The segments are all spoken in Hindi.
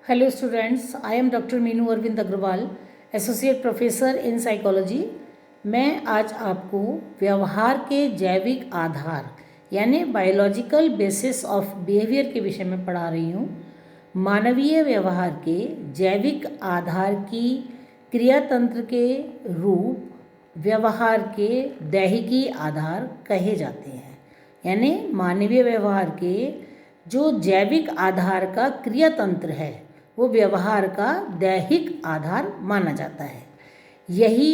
Hello students, I am Dr. Meenu Arvind Agarwal, associate professor in psychology. मैं आज आपको व्यवहार के जैविक आधार यानी बायोलॉजिकल बेसिस ऑफ बिहेवियर के विषय में पढ़ा रही हूँ। मानवीय व्यवहार के जैविक आधार की क्रियातंत्र के रूप व्यवहार के दैहिकी आधार कहे जाते हैं। यानी मानवीय व्यवहार के जो जैविक आधार का क्रियातंत्र है वो व्यवहार का दैहिक आधार माना जाता है। यही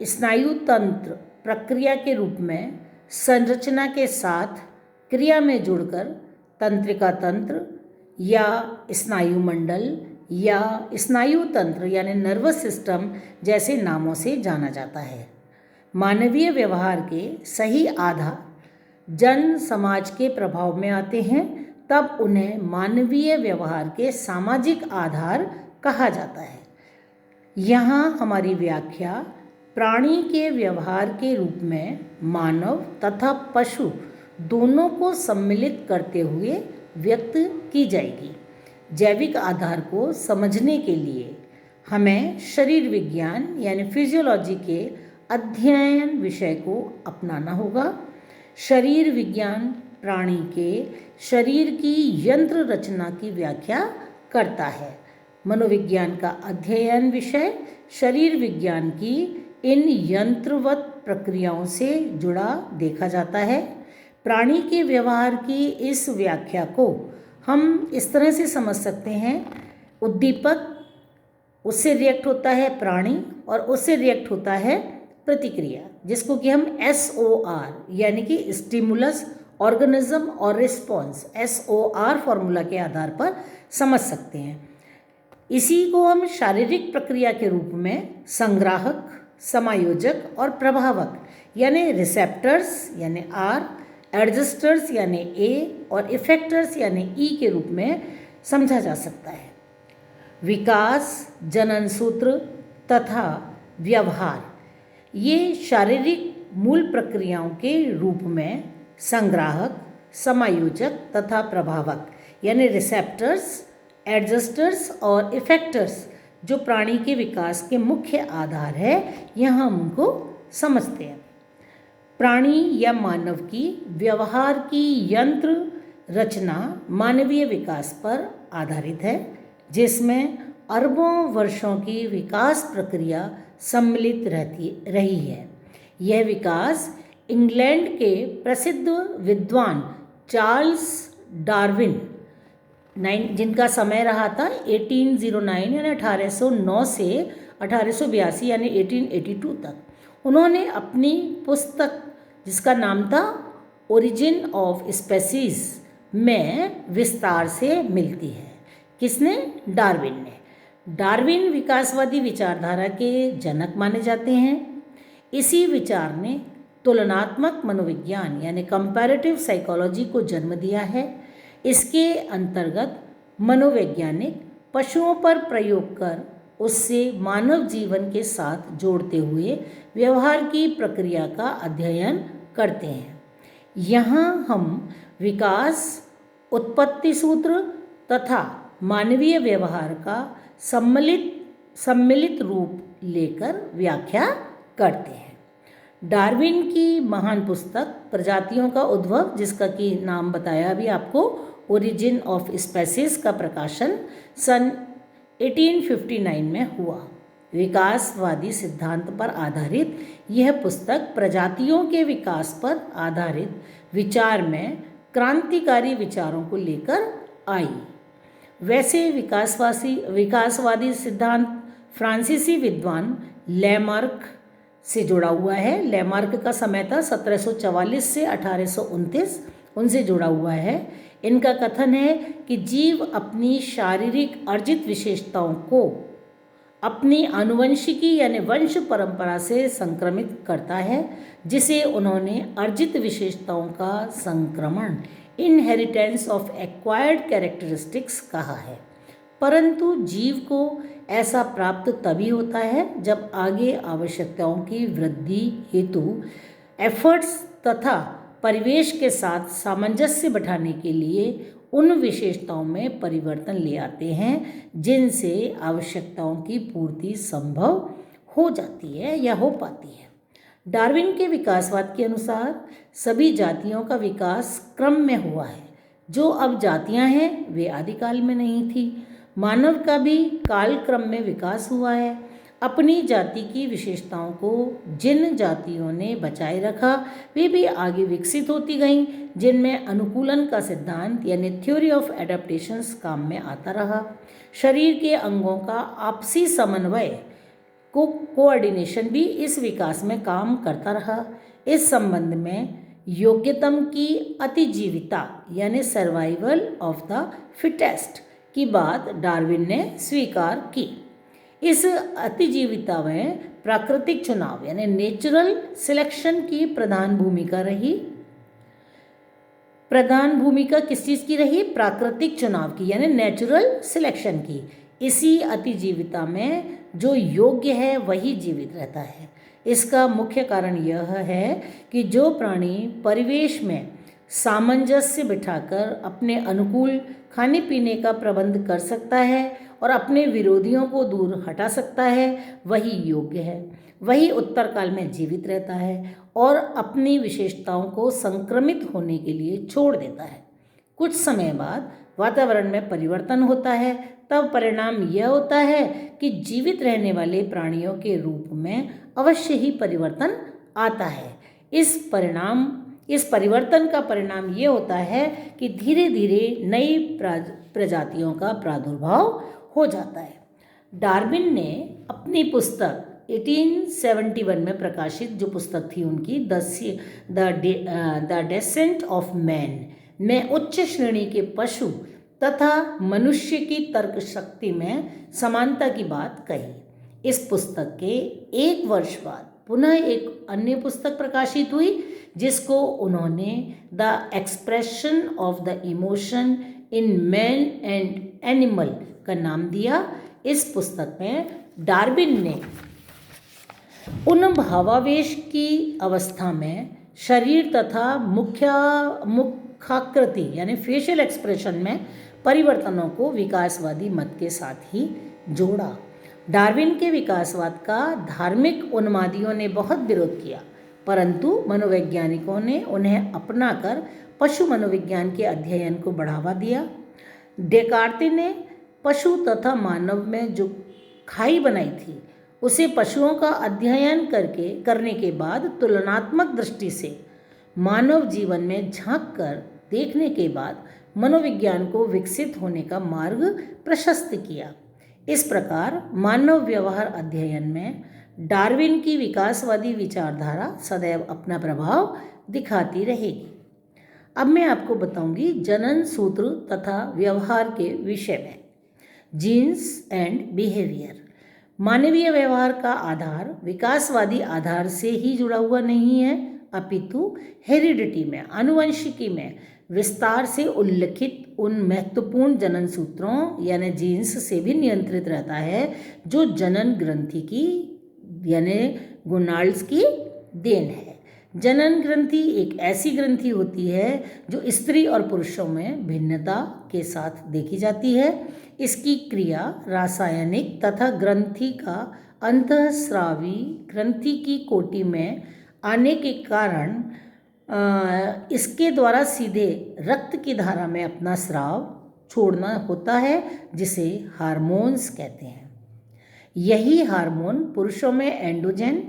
स्नायु तंत्र प्रक्रिया के रूप में संरचना के साथ क्रिया में जुड़कर तंत्रिका तंत्र या स्नायु मंडल या स्नायु तंत्र यानी नर्वस सिस्टम जैसे नामों से जाना जाता है। मानवीय व्यवहार के सही आधार जन समाज के प्रभाव में आते हैं, तब उन्हें मानवीय व्यवहार के सामाजिक आधार कहा जाता है। यहाँ हमारी व्याख्या प्राणी के व्यवहार के रूप में मानव तथा पशु दोनों को सम्मिलित करते हुए व्यक्त की जाएगी। जैविक आधार को समझने के लिए हमें शरीर विज्ञान यानी फिजियोलॉजी के अध्ययन विषय को अपनाना होगा। शरीर विज्ञान प्राणी के शरीर की यंत्र रचना की व्याख्या करता है। मनोविज्ञान का अध्ययन विषय शरीर विज्ञान की इन यंत्रवत प्रक्रियाओं से जुड़ा देखा जाता है। प्राणी के व्यवहार की इस व्याख्या को हम इस तरह से समझ सकते हैं, उद्दीपक, उससे रिएक्ट होता है प्राणी और उससे रिएक्ट होता है प्रतिक्रिया, जिसको कि हम SOR यानी कि स्टिमुलस ऑर्गेनिज्म और रिस्पॉन्स SOR फॉर्मूला के आधार पर समझ सकते हैं। इसी को हम शारीरिक प्रक्रिया के रूप में संग्राहक, समायोजक और प्रभावक यानी रिसेप्टर्स यानी R, एडजस्टर्स यानी A और इफेक्टर्स यानी E के रूप में समझा जा सकता है। विकास, जनन सूत्र तथा व्यवहार ये शारीरिक मूल प्रक्रियाओं के रूप में संग्राहक, समायोजक तथा प्रभावक यानी रिसेप्टर्स, एडजस्टर्स और इफेक्टर्स जो प्राणी के विकास के मुख्य आधार है, यहाँ हम उनको समझते हैं। प्राणी या मानव की व्यवहार की यंत्र रचना मानवीय विकास पर आधारित है, जिसमें अरबों वर्षों की विकास प्रक्रिया सम्मिलित रही है। यह विकास इंग्लैंड के प्रसिद्ध विद्वान चार्ल्स डार्विन जिनका समय रहा था 1809 यानी 1809 से 1882 यानी 1882 तक, उन्होंने अपनी पुस्तक जिसका नाम था ओरिजिन ऑफ स्पेसीज में विस्तार से मिलती है। किसने? डार्विन ने। डार्विन विकासवादी विचारधारा के जनक माने जाते हैं। इसी विचार ने तुलनात्मक मनोविज्ञान यानी कंपैरेटिव साइकोलॉजी को जन्म दिया है। इसके अंतर्गत मनोवैज्ञानिक पशुओं पर प्रयोग कर उससे मानव जीवन के साथ जोड़ते हुए व्यवहार की प्रक्रिया का अध्ययन करते हैं। यहाँ हम विकास, उत्पत्ति सूत्र तथा मानवीय व्यवहार का सम्मिलित रूप लेकर व्याख्या करते हैं। डार्विन की महान पुस्तक प्रजातियों का उद्भव, जिसका कि नाम बताया अभी आपको, ओरिजिन ऑफ स्पेसीज का प्रकाशन सन 1859 में हुआ। विकासवादी सिद्धांत पर आधारित यह पुस्तक प्रजातियों के विकास पर आधारित विचार में क्रांतिकारी विचारों को लेकर आई। वैसे विकासवादी सिद्धांत फ्रांसीसी विद्वान लेमार्क से जुड़ा हुआ है। लेमार्क का समय था 1744 से 1829, उनसे जुड़ा हुआ है। इनका कथन है कि जीव अपनी शारीरिक अर्जित विशेषताओं को अपनी आनुवंशिकी यानी वंश परंपरा से संक्रमित करता है, जिसे उन्होंने अर्जित विशेषताओं का संक्रमण इनहेरिटेंस ऑफ एक्वायर्ड कैरेक्टरिस्टिक्स कहा है। परंतु जीव को ऐसा प्राप्त तभी होता है जब आगे आवश्यकताओं की वृद्धि हेतु एफर्ट्स तथा परिवेश के साथ सामंजस्य बिठाने के लिए उन विशेषताओं में परिवर्तन ले आते हैं जिनसे आवश्यकताओं की पूर्ति संभव हो जाती है या हो पाती है। डार्विन के विकासवाद के अनुसार सभी जातियों का विकास क्रम में हुआ है। जो अब जातियां हैं वे आदिकाल में नहीं थी। मानव का भी काल क्रम में विकास हुआ है। अपनी जाति की विशेषताओं को जिन जातियों ने बचाए रखा वे भी आगे विकसित होती गईं, जिनमें अनुकूलन का सिद्धांत यानी थ्योरी ऑफ एडेप्टेशंस काम में आता रहा। शरीर के अंगों का आपसी समन्वय कोऑर्डिनेशन भी इस विकास में काम करता रहा। इस संबंध में योग्यतम की अतिजीविता यानी सर्वाइवल ऑफ द फिटेस्ट की बात डार्विन ने स्वीकार की। इस अतिजीविता में प्राकृतिक चुनाव यानी नेचुरल सिलेक्शन की प्रधान भूमिका रही। प्रधान भूमिका किस चीज़ की रही? प्राकृतिक चुनाव की यानी नेचुरल सिलेक्शन की। इसी अतिजीविता में जो योग्य है वही जीवित रहता है। इसका मुख्य कारण यह है कि जो प्राणी परिवेश में सामंजस्य बिठाकर अपने अनुकूल खाने पीने का प्रबंध कर सकता है और अपने विरोधियों को दूर हटा सकता है वही योग्य है, वही उत्तर काल में जीवित रहता है और अपनी विशेषताओं को संक्रमित होने के लिए छोड़ देता है। कुछ समय बाद वातावरण में परिवर्तन होता है, तब परिणाम यह होता है कि जीवित रहने वाले प्राणियों के रूप में अवश्य ही परिवर्तन आता है। इस परिवर्तन का परिणाम ये होता है कि धीरे धीरे नई प्रजातियों का प्रादुर्भाव हो जाता है। डार्विन ने अपनी पुस्तक 1871 में प्रकाशित जो पुस्तक थी उनकी द डेसेंट ऑफ मैन में उच्च श्रेणी के पशु तथा मनुष्य की तर्क शक्ति में समानता की बात कही। इस पुस्तक के एक वर्ष बाद पुनः एक अन्य पुस्तक प्रकाशित हुई जिसको उन्होंने the expression of the emotion in man and animal का नाम दिया। इस पुस्तक में डार्विन ने उन भावावेश की अवस्था में शरीर तथा मुखाकृति यानी फेशियल एक्सप्रेशन में परिवर्तनों को विकासवादी मत के साथ ही जोड़ा। डार्विन के विकासवाद का धार्मिक उन्मादियों ने बहुत विरोध किया, परंतु मनोवैज्ञानिकों ने उन्हें अपनाकर पशु मनोविज्ञान के अध्ययन को बढ़ावा दिया। डेकार्ते ने पशु तथा मानव में जो खाई बनाई थी उसे पशुओं का अध्ययन करने के बाद तुलनात्मक दृष्टि से मानव जीवन में झांक कर देखने के बाद मनोविज्ञान को विकसित होने का मार्ग प्रशस्त किया। इस प्रकार मानव व्यवहार अध्ययन में डार्विन की विकासवादी विचारधारा सदैव अपना प्रभाव दिखाती रहेगी। अब मैं आपको बताऊंगी जनन सूत्र तथा व्यवहार के विषय में। Genes and behaviour. मानवीय व्यवहार का आधार विकासवादी आधार से ही जुड़ा हुआ नहीं है, अपितु हेरिडिटी में आनुवंशिकी में विस्तार से उल्लिखित उन महत्वपूर्ण जनन सूत्रों यानी जीन्स से भी नियंत्रित रहता है जो जनन ग्रंथि की यानी गोनाड्स की देन है। जनन ग्रंथि एक ऐसी ग्रंथि होती है जो स्त्री और पुरुषों में भिन्नता के साथ देखी जाती है। इसकी क्रिया रासायनिक तथा ग्रंथि का अंतःस्रावी ग्रंथि की कोटि में आने के कारण इसके द्वारा सीधे रक्त की धारा में अपना स्राव छोड़ना होता है जिसे हार्मोन्स कहते हैं। यही हार्मोन पुरुषों में एंड्रोजन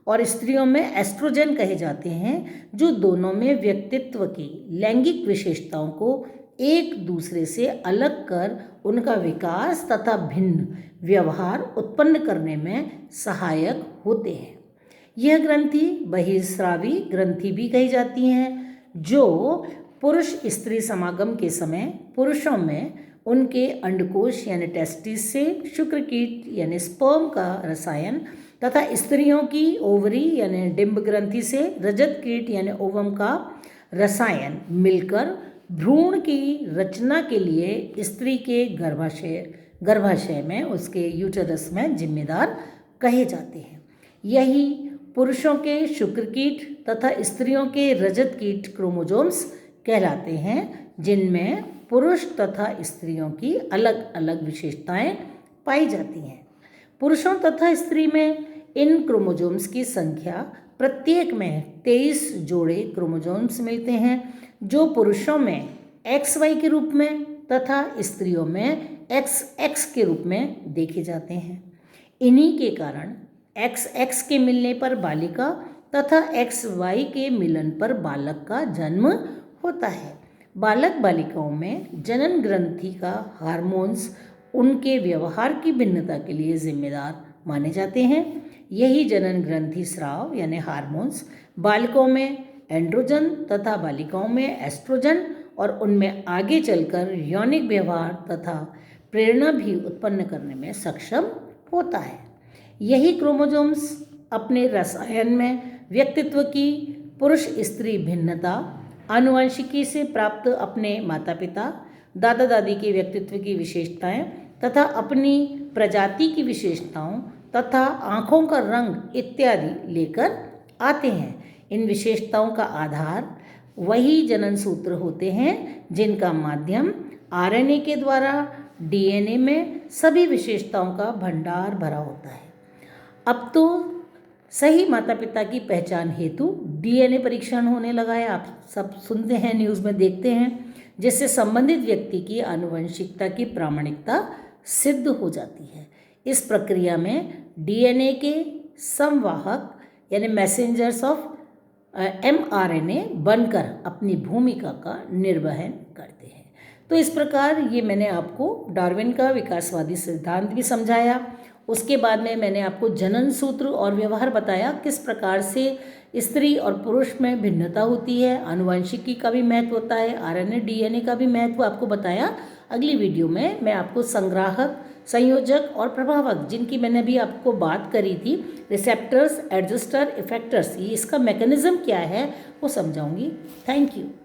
और स्त्रियों में एस्ट्रोजन कहे जाते हैं जो दोनों में व्यक्तित्व की लैंगिक विशेषताओं को एक दूसरे से अलग कर उनका विकास तथा भिन्न व्यवहार उत्पन्न करने में सहायक होते हैं। यह ग्रंथि बहिर्स्रावी ग्रंथि भी कही जाती हैं जो पुरुष स्त्री समागम के समय पुरुषों में उनके अंडकोश यानी टेस्टिस से शुक्रकीट यानी स्पर्म का रसायन तथा स्त्रियों की ओवरी यानी डिंब ग्रंथि से रजत कीट यानी ओवम का रसायन मिलकर भ्रूण की रचना के लिए स्त्री के गर्भाशय में उसके यूटेरस में जिम्मेदार कहे जाते हैं। यही पुरुषों के शुक्रकीट तथा स्त्रियों के रजत कीट क्रोमोसोम्स कहलाते हैं जिनमें पुरुष तथा स्त्रियों की अलग अलग विशेषताएं पाई जाती हैं। पुरुषों तथा स्त्री में इन क्रोमोसोम्स की संख्या प्रत्येक में 23 जोड़े क्रोमोसोम्स मिलते हैं, जो पुरुषों में XY के रूप में तथा स्त्रियों में XX के रूप में देखे जाते हैं। इन्हीं के कारण XX के मिलने पर बालिका तथा XY के मिलन पर बालक का जन्म होता है। बालक बालिकाओं में जनन ग्रंथि का हार्मोन्स उनके व्यवहार की भिन्नता के लिए जिम्मेदार माने जाते हैं। यही जनन ग्रंथि स्राव यानी हार्मोन्स बालकों में एंड्रोजन तथा बालिकाओं में एस्ट्रोजन और उनमें आगे चलकर यौनिक व्यवहार तथा प्रेरणा भी उत्पन्न करने में सक्षम होता है। यही क्रोमोसोम्स अपने रसायन में व्यक्तित्व की पुरुष स्त्री भिन्नता, आनुवंशिकी से प्राप्त अपने माता पिता दादा दादी के व्यक्तित्व की विशेषताएं तथा अपनी प्रजाति की विशेषताओं तथा आँखों का रंग इत्यादि लेकर आते हैं। इन विशेषताओं का आधार वही जनन सूत्र होते हैं जिनका माध्यम RNA के द्वारा DNA में सभी विशेषताओं का भंडार भरा होता है। अब तो सही माता पिता की पहचान हेतु DNA परीक्षण होने लगा है। आप सब सुनते हैं, न्यूज़ में देखते हैं, जिससे संबंधित व्यक्ति की आनुवंशिकता की प्रामाणिकता सिद्ध हो जाती है। इस प्रक्रिया में DNA के संवाहक यानी मैसेंजर्स ऑफ mRNA बनकर अपनी भूमिका का निर्वहन करते हैं। तो इस प्रकार ये मैंने आपको डार्विन का विकासवादी सिद्धांत भी समझाया। उसके बाद में मैंने आपको जनन सूत्र और व्यवहार बताया, किस प्रकार से स्त्री और पुरुष में भिन्नता होती है, आनुवंशिकी का भी महत्व होता है, RNA DNA का भी महत्व आपको बताया। अगली वीडियो में मैं आपको संग्राहक, संयोजक और प्रभावक, जिनकी मैंने अभी आपको बात करी थी, रिसेप्टर्स, एडजस्टर, इफेक्टर्स, ये इसका मैकेनिज्म क्या है वो समझाऊंगी। Thank you.